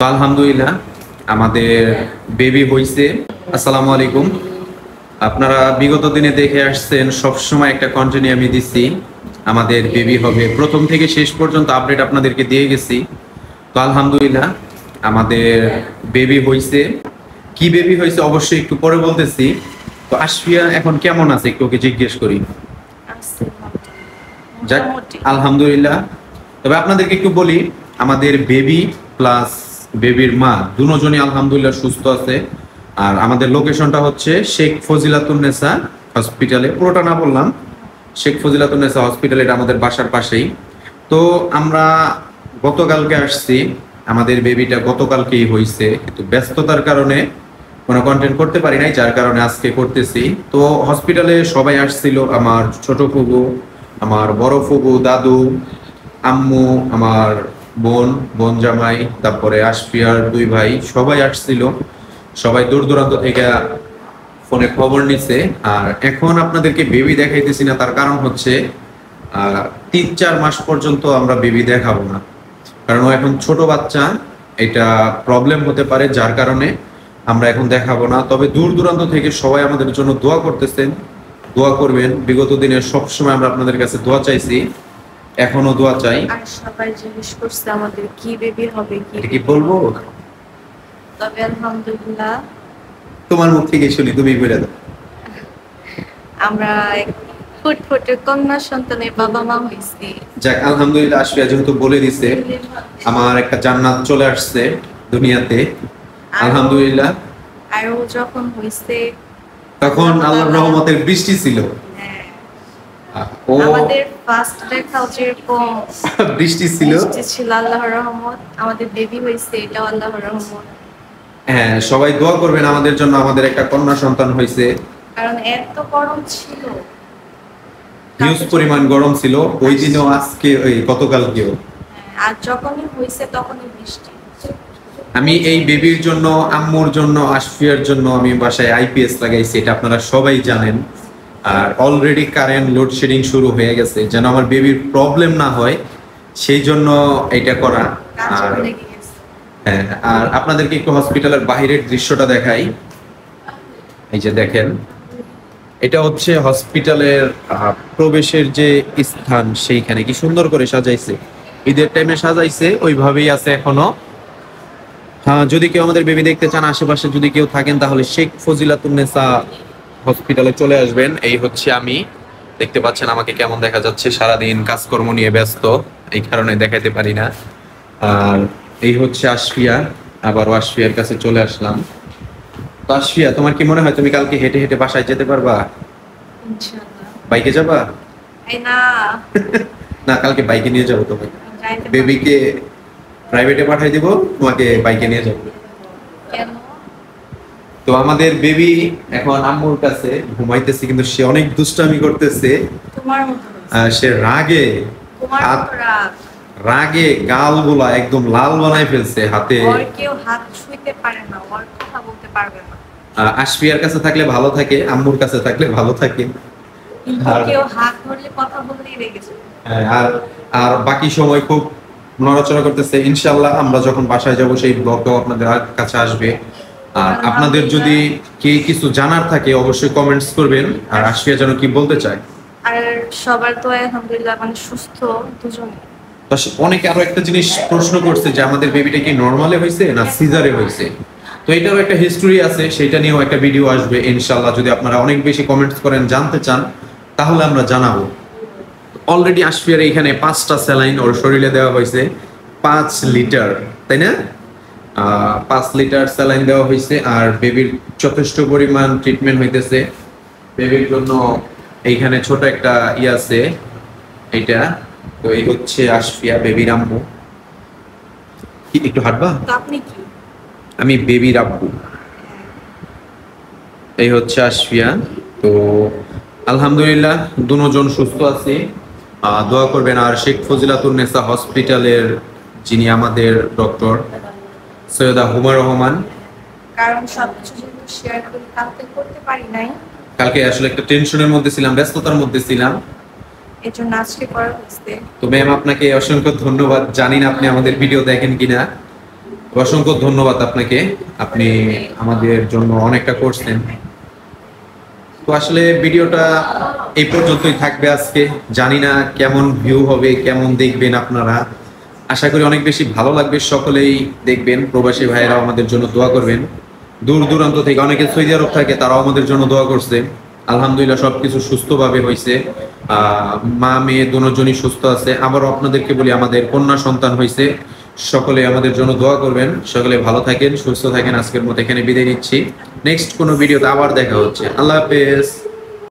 তো আলহামদুলিল্লাহ আমাদের বেবি হইছে। আসসালামু আলাইকুম। আপনারা বিগত দিনে দেখে আসছেন, সবসময় একটা কন্টিনিউ আমি দিচ্ছি আমাদের বেবি হবে, প্রথম থেকে শেষ পর্যন্ত আপডেট আপনাদেরকে দিয়ে গেছি। তো আলহামদুলিল্লাহ আমাদের বেবি হইছে। কি বেবি হয়েছে অবশ্যই একটু পরে বলতেছি। তো আশফিয়া এখন কেমন আছে একটু ওকে জিজ্ঞেস করি। যাক, আলহামদুলিল্লাহ। তবে আপনাদেরকে একটু বলি, আমাদের বেবি প্লাস বেবির মা দুজনই আলহামদুলিল্লাহ সুস্থ আছে। আর আমাদের লোকেশনটা হচ্ছে শেখ ফজিলাতুন্নেসা হসপিটালে, পুরোটা না বললাম, শেখ ফজিলাতুন্নেসা হসপিটাল, এটা আমাদের বাসার পাশেই। তো আমরা গতকালকে আসছি, আমাদের বেবিটা গতকালকেই হয়েছে, কিন্তু ব্যস্ততার কারণে কোনো কন্টেন্ট করতে পারি নাই, যার কারণে আজকে করতেছি। তো হসপিটালে সবাই আসছিল, আমার ছোট ফুবু, আমার বড় ফুবু, দাদু, আম্মু, আমার বোন, বোন জামাই, তারপরে আশফিয়ার দুই ভাই, সবাই আসছিল। সবাই দূর দূরান্ত থেকে ফোনে খবর নিছে। আর এখন আপনাদেরকে বেবি দেখাইতেছি না, তার কারণ হচ্ছে 3-4 মাস পর্যন্ত আমরা বেবি দেখাবো না, কারণ ও এখন ছোট বাচ্চা, এটা প্রবলেম হতে পারে, যার কারণে আমরা এখন দেখাবো না। তবে দূর দূরান্ত থেকে সবাই আমাদের জন্য দোয়া করতেছেন, দোয়া করবেন। বিগত দিনে সবসময় আমরা আপনাদের কাছে দোয়া চাইছি, এখনো দোয়া চাই। আর সবাই জিজ্ঞেস করছে আমাদের কি বেবি হবে, কি বলবো? তবে আলহামদুলিল্লাহ তোমার মুখ থেকে শুনি, তুমি বলে দাও। আমরা ফুটফুটে কন্যা সন্তানের বাবা মা হয়েছি। যাক, আলহামদুলিল্লাহ। আশফিয়া যেহেতু বলে দিছে, আমার একটা জান্নাত চলে আসছে দুনিয়াতে, আলহামদুলিল্লাহ। আর ও যখন হয়েছে তখন আল্লাহর রহমতের বৃষ্টি ছিল। ও আমাদের ফার্স্ট দেখাও যেরকম বৃষ্টি ছিল, ছিল আল্লাহর রহমত, আমাদের বেবি হয়েছে এটাও আল্লাহর রহমত। হ্যাঁ, সবাই দোয়া করবেন আমাদের জন্য, আমাদের একটা কন্যা সন্তান হয়েছে। কারণ এত গরম ছিল, হিউজ পরিমাণ গরম ছিল ওই দিনও, আজকে ওই গতকালকেও। আর যখনই হয়েছে তখনই বৃষ্টি। আমি এই বেবির জন্য, আম্মুর জন্য, আশফিয়ার জন্য আমি বাসায় আইপিএস লাগাইছি, এটা আপনারা সবাই জানেন। আর অলরেডি কারেন্ট লোডশেডিং শুরু হয়ে গেছে, যেন আমার বেবির প্রবলেম না হয়, সেই জন্য এটা করা। আর হ্যাঁ, আর আপনাদেরকে একটু হসপিটালের বাইরের দৃশ্যটা দেখাই। এই যে দেখেন, এটা হচ্ছে হসপিটালের প্রবেশের যে স্থান, সেইখানে কি সুন্দর করে সাজাইছে, ঈদের টাইমে সাজাইছে, ওইভাবেই আছে এখনো। হ্যাঁ, যদি কেউ আমাদের বেবি দেখতে চান, আশেপাশে যদি কেউ থাকেন, তাহলে শেখ ফজিলাতুন্নেসা হসপিটালে চলে আসবেন। এই হচ্ছে আমি, দেখতে পাচ্ছেন আমাকে কেমন দেখা যাচ্ছে, সারাদিন কাজকর্ম নিয়ে ব্যস্ত, এই কারণে দেখাতে পারি না। আর এই হচ্ছে আশফিয়া, আবারও আশফিয়ার কাছে চলে আসলাম। তো আশফিয়া, তোমার কি মনে হয় তুমি কালকে হেঁটে হেঁটে বাসায় যেতে পারবা? ইনশাআল্লাহ। বাইকে যাবা? এই না, না, কালকে বাইকে নিয়ে যাবো তোমাকে, যাইতে পারবো। বেবিকে প্রাইভেটে পাঠিয়ে দিব, তোমাকে বাইকে নিয়ে যাবো। কেন? তো আমাদের বেবি এখন আম্মুর কাছে ঘুমাইতেছে, কিন্তু সে অনেক দুষ্টামি করতেছে। তোমার মতো হয়েছে। সে রাগে, তোমার হাত মতো রাগ। রাগে গালগুলা একদম লাল বানাই ফেলছে হাতে। ওর কেউ হাত ছুঁইতে পারে না, ওর কথা বলতে পারবে না। আশফিয়ার কাছে থাকলে ভালো থাকে, আম্মুর কাছে থাকলে ভালো থাকে। কিন্তু কেউ হাত ধরলে কথা বললেই রেগে যায়। হ্যাঁ, আর আর বাকি সময় খুব নড়াচড়া করতেছে। ইনশাআল্লাহ আমরা যখন বাসায় যাব, সেই ব্লগটাও আপনাদের কাছে আসবে। আর আপনাদের যদি কে কিছু জানার থাকে, অবশ্যই কমেন্টস করবেন। আর আশফিয়া যেন কি বলতে চায়। আর সবার তো আলহামদুলিল্লাহ মানে সুস্থ দুজনে। তো অনেকে আরো একটা জিনিস প্রশ্ন করছে যে আমাদের বেবিটা কি নরমালে হয়েছে না সিজারে হয়েছে। তো এটাও একটা হিস্টোরি আছে, সেটা নিয়েও একটা ভিডিও আসবে ইনশাআল্লাহ। যদি আপনারা অনেক বেশি কমেন্টস করেন, জানতে চান, তাহলে আমরা জানাবো। অলরেডি আশফিয়ার এখানে 5টা স্যালাইন ওর শরীরে দেওয়া হয়েছে, 5 লিটার, তাই না? 5 লিটার স্যালাইন দেওয়া হয়েছে। আর বেবির যথেষ্ট পরিমাণ ট্রিটমেন্ট হইতেছে বেবির জন্য। এইখানে ছোট একটা আছে, এইটা। তো এই হচ্ছে আশফিয়া, বেবির আম্মু। কি একটু হাঁটবা? তো আপনি কি? আমি বেবির আব্বু। এই হচ্ছে আশফিয়া। তো আলহামদুলিল্লাহ দুজন সুস্থ আছে, দোয়া করবেন। আর শেখ ফজিলাতুন্নেসা হসপিটালের যিনি আমাদের ডক্টর, সৈয়দা হুমা রহমান। কারণ সবকিছু যেহেতু শেয়ার করে কালকে করতে পারি নাই, কালকে আসলে একটা টেনশনের মধ্যে ছিলাম, ব্যস্ততার মধ্যে ছিলাম, এর জন্য আজকে করা হয়েছে। তো ম্যাম আপনাকে অসংখ্য ধন্যবাদ। জানি না আপনি আমাদের ভিডিও দেখেন কিনা। অসংখ্য ধন্যবাদ আপনাকে, আপনি আমাদের জন্য অনেকটা করছেন। তো আসলে ভিডিওটা এই পর্যন্তই থাকবে আজকে। জানি না কেমন ভিউ হবে, কেমন দেখবেন আপনারা। আশা করি অনেক বেশি ভালো লাগবে, সকলেই দেখবেন। প্রবাসী ভাইয়েরাও আমাদের জন্য দোয়া করবেন। দূর দূরান্ত থেকে অনেকে সৌদি আরব থাকে, তারাও আমাদের জন্য দোয়া করছে। আলহামদুলিল্লাহ সবকিছু সুস্থভাবে হয়েছে। মা মেয়ে দুজনই সুস্থ আছে। আবারও আপনাদেরকে বলি, আমাদের কন্যা সন্তান হয়েছে। সকলে আমাদের জন্য দোয়া করবেন। সকলে ভালো থাকেন, সুস্থ থাকেন। আজকের মতো এখানে বিদায় নিচ্ছি। নেক্সট কোনো ভিডিওতে আবার দেখা হচ্ছে। আল্লাহ হাফেজ।